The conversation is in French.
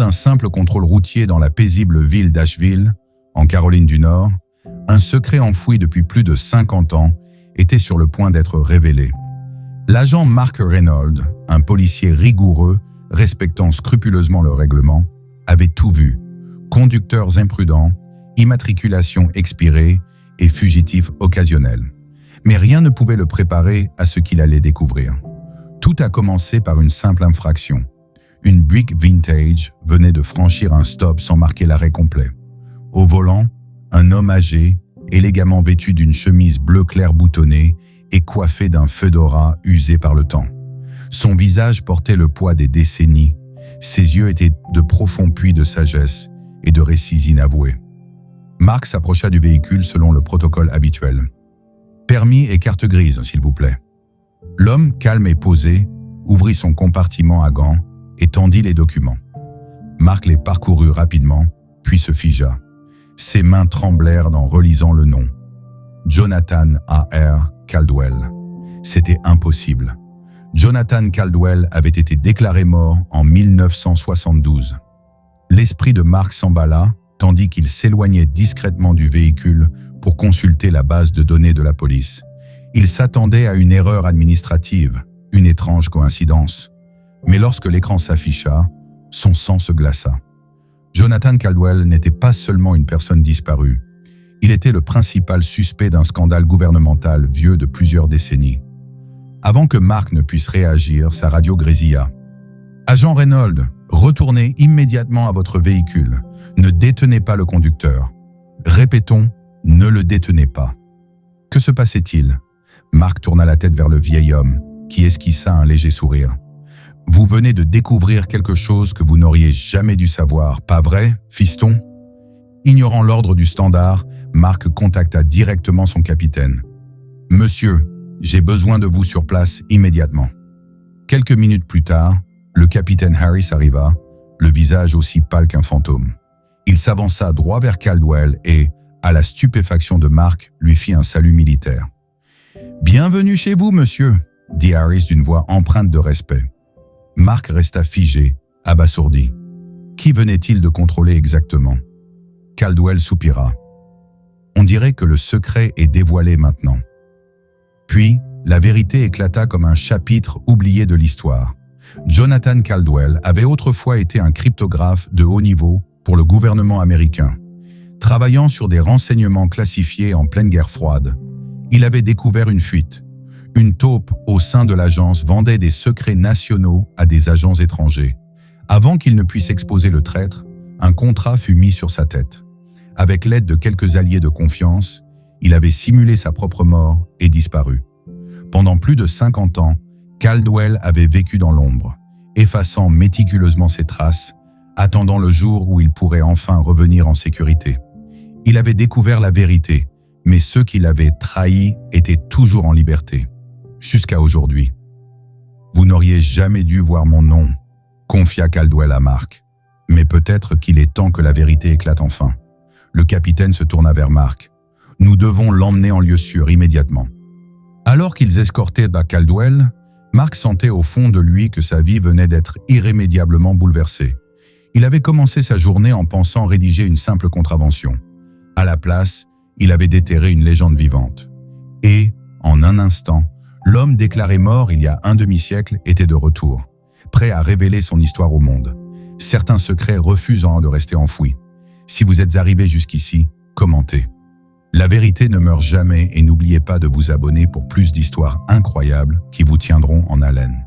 d'un simple contrôle routier dans la paisible ville d'Asheville, en Caroline du Nord, un secret enfoui depuis plus de 50 ans était sur le point d'être révélé. L'agent Mark Reynolds, un policier rigoureux, respectant scrupuleusement le règlement, avait tout vu. Conducteurs imprudents, immatriculation expirée et fugitifs occasionnels. Mais rien ne pouvait le préparer à ce qu'il allait découvrir. Tout a commencé par une simple infraction. Une Buick Vintage venait de franchir un stop sans marquer l'arrêt complet. Au volant, un homme âgé, élégamment vêtu d'une chemise bleu clair boutonnée et coiffé d'un fedora usé par le temps. Son visage portait le poids des décennies. Ses yeux étaient de profonds puits de sagesse et de récits inavoués. Mark s'approcha du véhicule selon le protocole habituel. « Permis et carte grise, s'il vous plaît. » L'homme, calme et posé, ouvrit son compartiment à gants et tendit les documents. Mark les parcourut rapidement, puis se figea. Ses mains tremblèrent en relisant le nom. Jonathan A.R. Caldwell. C'était impossible. Jonathan Caldwell avait été déclaré mort en 1972. L'esprit de Mark s'emballa, tandis qu'il s'éloignait discrètement du véhicule pour consulter la base de données de la police. Il s'attendait à une erreur administrative, une étrange coïncidence. Mais lorsque l'écran s'afficha, son sang se glaça. Jonathan Caldwell n'était pas seulement une personne disparue. Il était le principal suspect d'un scandale gouvernemental vieux de plusieurs décennies. Avant que Mark ne puisse réagir, sa radio grésilla. « Agent Reynolds, retournez immédiatement à votre véhicule. Ne détenez pas le conducteur. Répétons, ne le détenez pas. » Que se passait-il? Mark tourna la tête vers le vieil homme, qui esquissa un léger sourire. « Vous venez de découvrir quelque chose que vous n'auriez jamais dû savoir, pas vrai, fiston ?» Ignorant l'ordre du standard, Mark contacta directement son capitaine. « Monsieur, j'ai besoin de vous sur place immédiatement. » Quelques minutes plus tard, le capitaine Harris arriva, le visage aussi pâle qu'un fantôme. Il s'avança droit vers Caldwell et, à la stupéfaction de Mark, lui fit un salut militaire. « Bienvenue chez vous, monsieur », dit Harris d'une voix empreinte de respect. Mark resta figé, abasourdi. Qui venait-il de contrôler exactement? Caldwell soupira. On dirait que le secret est dévoilé maintenant. Puis, la vérité éclata comme un chapitre oublié de l'histoire. Jonathan Caldwell avait autrefois été un cryptographe de haut niveau pour le gouvernement américain. Travaillant sur des renseignements classifiés en pleine guerre froide, il avait découvert une fuite. Une taupe au sein de l'agence vendait des secrets nationaux à des agents étrangers. Avant qu'il ne puisse exposer le traître, un contrat fut mis sur sa tête. Avec l'aide de quelques alliés de confiance, il avait simulé sa propre mort et disparu. Pendant plus de 50 ans, Caldwell avait vécu dans l'ombre, effaçant méticuleusement ses traces, attendant le jour où il pourrait enfin revenir en sécurité. Il avait découvert la vérité, mais ceux qui l'avaient trahi étaient toujours en liberté. Jusqu'à aujourd'hui. « Vous n'auriez jamais dû voir mon nom », confia Caldwell à Mark. « Mais peut-être qu'il est temps que la vérité éclate enfin. » Le capitaine se tourna vers Mark. « Nous devons l'emmener en lieu sûr immédiatement. » Alors qu'ils escortaient Caldwell, Mark sentait au fond de lui que sa vie venait d'être irrémédiablement bouleversée. Il avait commencé sa journée en pensant rédiger une simple contravention. À la place, il avait déterré une légende vivante. Et, en un instant, l'homme déclaré mort il y a un demi-siècle était de retour, prêt à révéler son histoire au monde. Certains secrets refusant de rester enfouis. Si vous êtes arrivé jusqu'ici, commentez. La vérité ne meurt jamais et n'oubliez pas de vous abonner pour plus d'histoires incroyables qui vous tiendront en haleine.